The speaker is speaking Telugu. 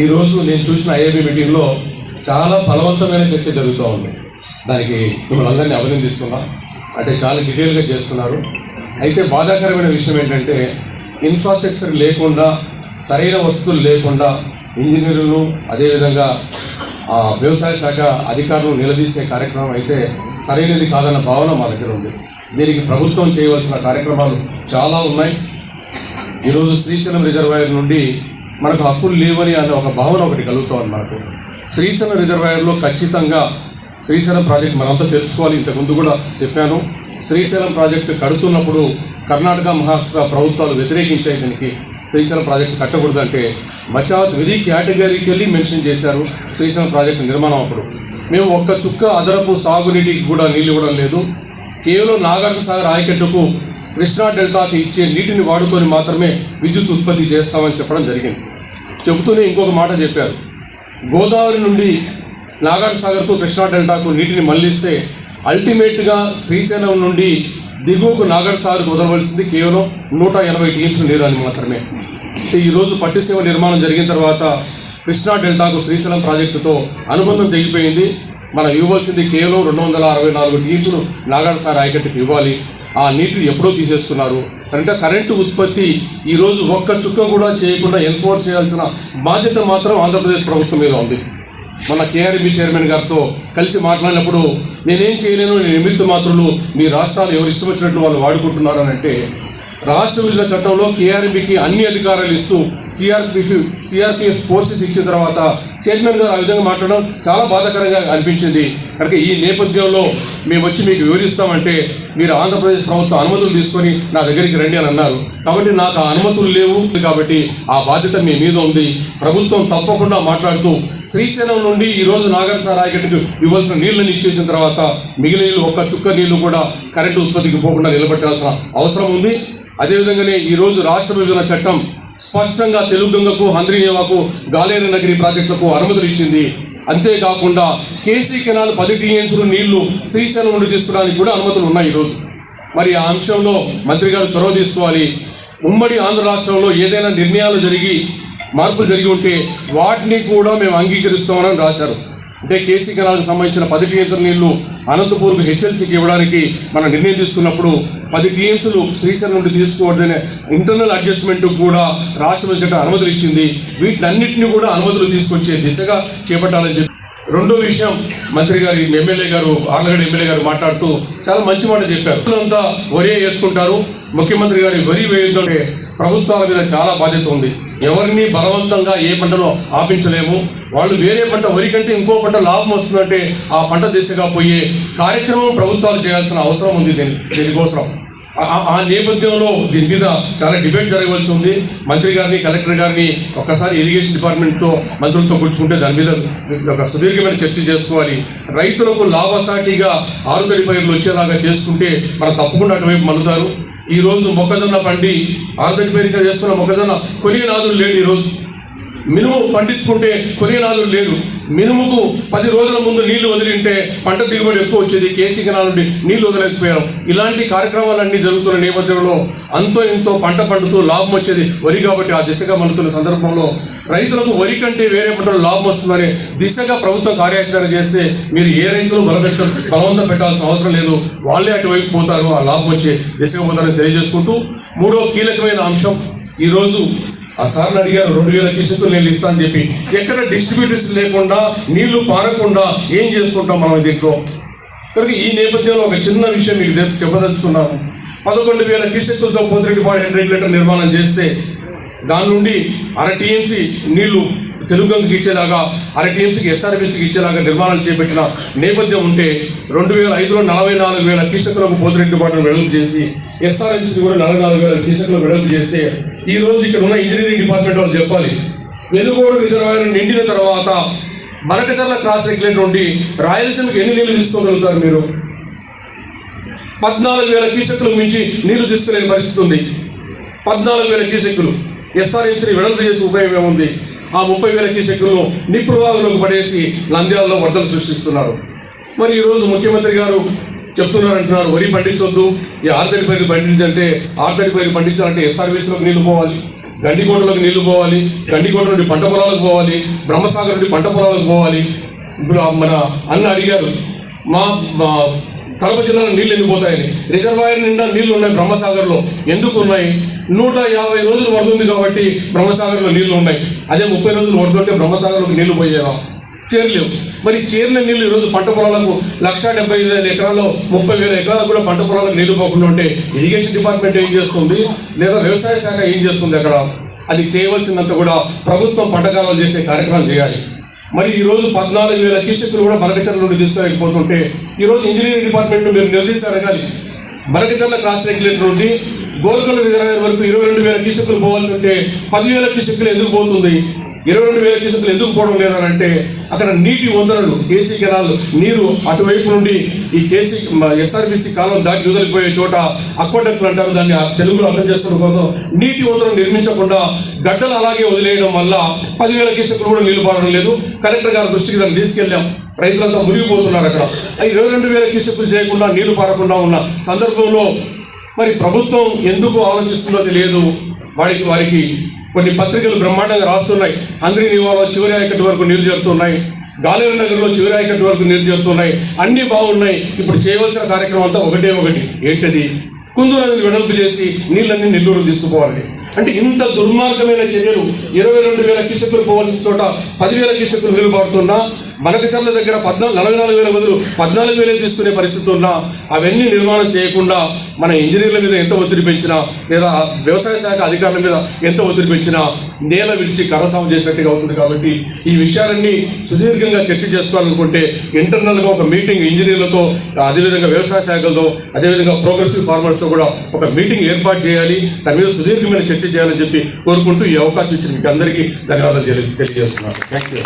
ఈరోజు నేను చూసిన ఐఏబీ మీటింగ్లో చాలా ఫలవంతమైన చర్చ జరుగుతూ ఉంది. దానికి మిమ్మల్ని అందరినీ అభినందిస్తున్నా. అంటే చాలా డీటెయిల్గా చేస్తున్నారు. అయితే బాధాకరమైన విషయం ఏంటంటే ఇన్ఫ్రాస్ట్రక్చర్ లేకుండా, సరైన వసతులు లేకుండా ఇంజనీర్లు అదేవిధంగా వ్యవసాయ శాఖ అధికారులు నిలదీసే కార్యక్రమం అయితే సరైనది కాదన్న భావన మా దగ్గర ఉంది. దీనికి ప్రభుత్వం చేయవలసిన కార్యక్రమాలు చాలా ఉన్నాయి. ఈరోజు శ్రీశైలం రిజర్వాయర్ నుండి మనకు హక్కులు లేవని అనే ఒక భావన ఒకటి కలుగుతోంది మనకు. శ్రీశైలం రిజర్వాయర్లో ఖచ్చితంగా శ్రీశైలం ప్రాజెక్టు మనంతా తెలుసుకోవాలి. ఇంతకుముందు కూడా చెప్పాను, శ్రీశైలం ప్రాజెక్టు కడుతున్నప్పుడు కర్ణాటక, మహారాష్ట్ర ప్రభుత్వాలు వ్యతిరేకించాయి. దీనికి శ్రీశైలం ప్రాజెక్టు కట్టకూడదంటే బచావత్ వెరీ కేటగిరికల్లీ మెన్షన్ చేశారు. శ్రీశైలం ప్రాజెక్టు నిర్మాణం అప్పుడు మేము ఒక్క చుక్క అదనపు సాగునీటికి కూడా నీళ్ళు ఇవ్వడం లేదు. కేవలం నాగార్జున సాగర్ ఆయకట్టుకు కృష్ణా డెల్టాకి ఇచ్చే నీటిని వాడుకొని మాత్రమే విద్యుత్ ఉత్పత్తి చేస్తామని చెప్పడం జరిగింది. చెబుతూనే ఇంకొక మాట చెప్పారు, గోదావరి నుండి నాగార్జున సాగర్కు కృష్ణా డెల్టాకు నీటిని మళ్లిస్తే అల్టిమేట్గా శ్రీశైలం నుండి దిగువకు నాగార్జున సాగర్కు వదలవలసింది కేవలం 180 టీఎంసీ నీరు అని మాత్రమే. ఈరోజు పట్టిసీమ నిర్మాణం జరిగిన తర్వాత కృష్ణా డెల్టాకు శ్రీశైలం ప్రాజెక్టుతో అనుబంధం తెగిపోయింది. మనం ఇవ్వాల్సింది కేవలం 264 టీఎంసీలు నాగార్జున సాగర్ ఆయకట్టుకు ఇవ్వాలి. ఆ నీటిని ఎప్పుడో తీసేస్తున్నారు. అంటే కరెంటు ఉత్పత్తి ఈరోజు ఒక్క చుక్క కూడా చేయకుండా ఎన్ఫోర్స్ చేయాల్సిన బాధ్యత మాత్రం ఆంధ్రప్రదేశ్ ప్రభుత్వం మీద ఉంది. మన కేఆర్బీ చైర్మన్ గారితో కలిసి మాట్లాడినప్పుడు నేనేం చేయలేను, నేను నిమిత్త మాత్రులు, మీ రాష్ట్రాలు ఎవరు ఇష్టం వచ్చినట్లు వాళ్ళు వాడుకుంటున్నారని అంటే, రాష్ట్ర విభజన చట్టంలో కేఆర్బీకి అన్ని అధికారాలు ఇస్తూ సిఆర్పిఎఫ్ ఫోర్సెస్ ఇచ్చిన తర్వాత చైర్మన్ గారు ఆ విధంగా మాట్లాడడం చాలా బాధాకరంగా అనిపించింది. కనుక ఈ నేపథ్యంలో మేము వచ్చి మీకు వివరిస్తామంటే మీరు ఆంధ్రప్రదేశ్ ప్రభుత్వం అనుమతులు తీసుకొని నా దగ్గరికి రండి అని అన్నారు. కాబట్టి నాకు ఆ అనుమతులు లేవు, కాబట్టి ఆ బాధ్యత మీ మీద ఉంది. ప్రభుత్వం తప్పకుండా మాట్లాడుతూ శ్రీశైలం నుండి ఈరోజు నాగార్జున సాగర్ ఆయకట్టుకు ఇవ్వాల్సిన నీళ్ళని ఇచ్చేసిన తర్వాత మిగిలిన నీళ్ళు ఒక్క చుక్క నీళ్లు కూడా కరెంటు ఉత్పత్తికి పోకుండా నిలబెట్టాల్సిన అవసరం ఉంది. అదేవిధంగానే ఈరోజు రాష్ట్ర విభజన చట్టం స్పష్టంగా తెలుగుగంగకు, హంద్రీనేవాకు, గాలేరు నగరి ప్రాజెక్టులకు అనుమతులు ఇచ్చింది. అంతేకాకుండా కేసీ కెనాల్ 10 టీఎంసీలు నీళ్లు శ్రీశైలం నుండి తీసుకోవడానికి కూడా అనుమతులు ఉన్నాయి ఈరోజు. మరి ఆ అంశంలో మంత్రి గారు చొరవ తీసుకోవాలి. ఉమ్మడి ఆంధ్ర రాష్ట్రంలో ఏదైనా నిర్ణయాలు జరిగి మార్పులు జరిగి ఉంటే వాటిని కూడా మేము అంగీకరిస్తామని రాశారు. అంటే కేసీ కెనాల్కి సంబంధించిన 10 టీఎంసీల నీళ్లు అనంతపూర్కు హెచ్ఎల్సీకి ఇవ్వడానికి మనం నిర్ణయం తీసుకున్నప్పుడు 10 టీఎంసీలు శ్రీశైలం నుండి తీసుకోవద్దనే ఇంటర్నల్ అడ్జస్ట్మెంట్ కూడా రాష్ట్ర బడ్జెట్ అనుమతులు ఇచ్చింది. వీటన్నిటిని కూడా అనుమతులు తీసుకొచ్చే దిశగా చేపట్టాలని చెప్పి రెండో విషయం మంత్రి గారు, ఎమ్మెల్యే గారు, ఆర్లగడ్డ ఎమ్మెల్యే గారు మాట్లాడుతూ చాలా మంచి మాట చెప్పారు. అంతా వరే వేసుకుంటారు, ముఖ్యమంత్రి గారి వరి వేయడంటే ప్రభుత్వాల మీద చాలా బాధ్యత ఉంది. ఎవరిని బలవంతంగా ఏ పంటలో ఆపించలేము. వాళ్ళు వేరే పంట, వరి కంటే ఇంకో పంట లాభం వస్తుందంటే ఆ పంట దిశగా పోయే కార్యక్రమం ప్రభుత్వాలు చేయాల్సిన అవసరం ఉంది. దీనికోసం ఆ నేపథ్యంలో దీని మీద చాలా డిబేట్ జరగవలసి ఉంది. మంత్రి గారిని, కలెక్టర్ గారిని ఒక్కసారి ఇరిగేషన్ డిపార్ట్మెంట్తో మంత్రులతో కూర్చుంటే దాని మీద ఒక సుదీర్ఘమైన చర్చ చేసుకోవాలి. రైతులకు లాభసాటిగా ఆరుతడి పైర్లు వచ్చేలాగా చేసుకుంటే మనం తప్పకుండా అటువైపు మలుతారు. ఈరోజు మొక్కజొన్న పండి ఆరుతడి పైరుగా చేస్తున్న మొక్కజొన్న కొనే నాదులు లేడు. ఈరోజు మినుము పండించుకుంటే కొనే నాదులు లేడు. మినుముకు 10 రోజుల ముందు నీళ్లు వదిలింటే పంట దిగుబడి ఎక్కువ వచ్చేది. కేసీ కెనాల్ నుండి నీళ్లు వదలకపోయాం. ఇలాంటి కార్యక్రమాలన్నీ జరుగుతున్న నేపథ్యంలో అంతో ఎంతో పంట పండుతూ లాభం వచ్చేది వరి కాబట్టి ఆ దిశగా మలుతున్న సందర్భంలో రైతులకు వరి కంటే వేరే పంటలు లాభం వస్తుందనే దిశగా ప్రభుత్వం కార్యాచరణ చేస్తే మీరు ఏ రైతులు బలవంతం పెట్టాల్సిన అవసరం లేదు. వాళ్ళే అటువైపు పోతారు, ఆ లాభం వచ్చే దిశగా పోతారని తెలియజేసుకుంటూ మూడో కీలకమైన అంశం, ఈరోజు ఆ సార్ని అడిగారు 2000 క్యూసెక్కులు నేను ఇస్తానని చెప్పి, ఎక్కడ డిస్ట్రిబ్యూటర్స్ లేకుండా నీళ్లు పారకుండా ఏం చేసుకుంటాం మనం దీంట్లో. కనుక ఈ నేపథ్యంలో ఒక చిన్న విషయం మీకు చెప్పదలుచుకున్నాము. 11,000 క్యూసెక్కులతో పోతిరెడ్డిపాడు హెడ్ రెగ్యులేటర్ నిర్మాణం చేస్తే దాని నుండి 1/2 టీఎంసీ నీళ్లు తెలుగుగంగకి ఇచ్చేలాగా, 1/2 టీఎంసీకి ఎస్ఆర్బీసీకి ఇచ్చేలాగా నిర్మాణం చేపట్టిన నేపథ్యం ఉంటే 2005లో 44,000 క్యూసెక్కులకు పోతిరెడ్డిపాడును వెడల్పు చేసి ఎస్ఆర్ఎంసీ కూడా 44,000 క్యూసెక్కులకు వెడల్పు చేస్తే ఈరోజు ఇక్కడ ఉన్న ఇంజనీరింగ్ డిపార్ట్మెంట్ వాళ్ళు చెప్పాలి, వెలుగోడు రిజర్వాయర్ నిండిన తర్వాత మరకచర్ల క్రాస్ రెగ్యులేటర్ నుండి రాయలసీమకి ఎన్ని నీళ్లు తీసుకోగలుగుతారు మీరు? 14,000 క్యూసెక్కులకు మించి నీళ్లు తీసుకోలేని పరిస్థితి ఉంది. 14,000 క్యూసెక్కులు ఎస్ఆర్ఎంసీని వెడల్పు చేసి ఉపయోగం ఏముంది? ఆ 30,000 క్యూసెక్కులను నిప్రవాహంలోకి పడేసి నంద్యాలలో వరదలు సృష్టిస్తున్నారు. మరి ఈరోజు ముఖ్యమంత్రి గారు చెప్తున్నారంటున్నారు, వరి పండించొద్దు, ఈ ఆరుతడి పైరు పండించంటే, ఆరుతడి పైరు పండించాలంటే ఎస్ఆర్బీసీలోకి నీళ్లు పోవాలి, గండికోటలోకి నీళ్లు పోవాలి, గండికోట నుండి పంట పొలాలకు పోవాలి, బ్రహ్మసాగర్ నుండి పంట పొలాలకు పోవాలి. ఇప్పుడు మన అన్న అడిగారు మా కడప జిల్లాలో నీళ్ళు ఎందుకు పోతాయని. రిజర్వాయర్ నిండా నీళ్లు ఉన్నాయి బ్రహ్మసాగర్లో. ఎందుకు ఉన్నాయి? 150 రోజులు పడుతుంది కాబట్టి బ్రహ్మసాగర్లో నీళ్లు ఉన్నాయి. అదే 30 రోజులు పడుతుంటే బ్రహ్మసాగర్లోకి నీళ్లు పోయేవా? చేరలేవు. మరి చేరిన నీళ్ళు ఈరోజు పంట పొలాలకు 1,75,000 ఎకరాల్లో 30,000 ఎకరాలకు కూడా పంట పొలాలకు నీళ్లు పోకుండా ఉంటే ఇరిగేషన్ డిపార్ట్మెంట్ ఏం చేస్తుంది, లేదా వ్యవసాయ శాఖ ఏం చేస్తుంది? అక్కడ అది చేయవలసినంత కూడా ప్రభుత్వం పంటకాలం చేసే కార్యక్రమం చేయాలి. మరి ఈరోజు 14,000 క్యూసెక్కులు కూడా మరకచర్ల నుండి తీసుకోలేకపోతుంటే ఈరోజు ఇంజనీరింగ్ డిపార్ట్మెంట్ మీరు నిలదీసి అడగాలి. మరకచర్ల క్రాస్ రెగ్యులేటర్ నుండి గోల్కొండ రిజర్వాయర్ వరకు 22,000 క్యూసెక్కులు పోవాల్సి ఉంటే 10,000 క్యూసెక్కులు ఎందుకు పోతుంది? 22,000 క్యూసెక్కులు ఎందుకు పోవడం లేదనంటే అక్కడ నీటి వందనలు, కేసీ కెనాల్ నీరు అటువైపు నుండి ఈ కేసీ ఎస్ఆర్బిసి కాలం దాటి వదిలిపోయే చోట అక్వాడక్ట్లు అంటారు, దాన్ని తెలుగులో అర్థం చేసుకోవడం కోసం నీటి వందనలు నిర్మించకుండా గడ్డలు అలాగే వదిలేయడం వల్ల 10,000 క్యూసెక్కులు కూడా నీళ్లు పారడం లేదు. కలెక్టర్ గారి దృష్టికి దాన్ని తీసుకెళ్ళాం. రైతులంతా మునిగిపోతున్నారు. అక్కడ 22,000 క్యూసెక్కులు చేయకుండా నీళ్లు పారకుండా ఉన్న సందర్భంలో మరి ప్రభుత్వం ఎందుకు ఆలోచిస్తుందో తెలియదు. వారికి కొన్ని పత్రికలు బ్రహ్మాండంగా రాస్తున్నాయి. హంద్రీ నివాలో చివరి ఆయకట్టు వరకు నీళ్లు చేరుతున్నాయి, గాలేరు నగర్లో చివరి ఆయకట్టు వరకు నీళ్లు చేరుతున్నాయి, అన్నీ బాగున్నాయి. ఇప్పుడు చేయవలసిన కార్యక్రమం అంతా ఒకటి ఏంటది? కుందు నదిని వెడల్పు చేసి నీళ్ళన్నీ నెల్లూరు తీసుకుపోవాలి. అంటే ఇంత దుర్మార్గమైన చర్యలు 22,000 క్యూసెక్కులు పోవాల్సిన చోట 10,000 క్యూసెక్కులు నీళ్లు పారుతున్నా, మరకచర్ల దగ్గర 44,000 బదులు 14,000 తీసుకునే పరిస్థితి ఉన్నా అవన్నీ నిర్మాణం చేయకుండా మన ఇంజనీర్ల మీద ఎంత ఒత్తిడి పెంచినా, లేదా వ్యవసాయ శాఖ అధికారుల మీద ఎంత ఒత్తిడి పెంచినా నేల విడిచి కరసాము చేసినట్టుగా అవుతుంది. కాబట్టి ఈ విషయాలన్నీ సుదీర్ఘంగా చర్చ చేసుకోవాలనుకుంటే ఇంటర్నల్గా ఒక మీటింగ్ ఇంజనీర్లతో, అదేవిధంగా వ్యవసాయ శాఖలతో, అదేవిధంగా ప్రోగ్రెసివ్ ఫార్మర్స్తో కూడా ఒక మీటింగ్ ఏర్పాటు చేయాలి. దాని మీద సుదీర్ఘమైన చర్చ చేయాలని చెప్పి కోరుకుంటూ ఈ అవకాశం ఇచ్చిన మీకు అందరికీ ధన్యవాదాలు తెలియజేస్తున్నాను. Thank you.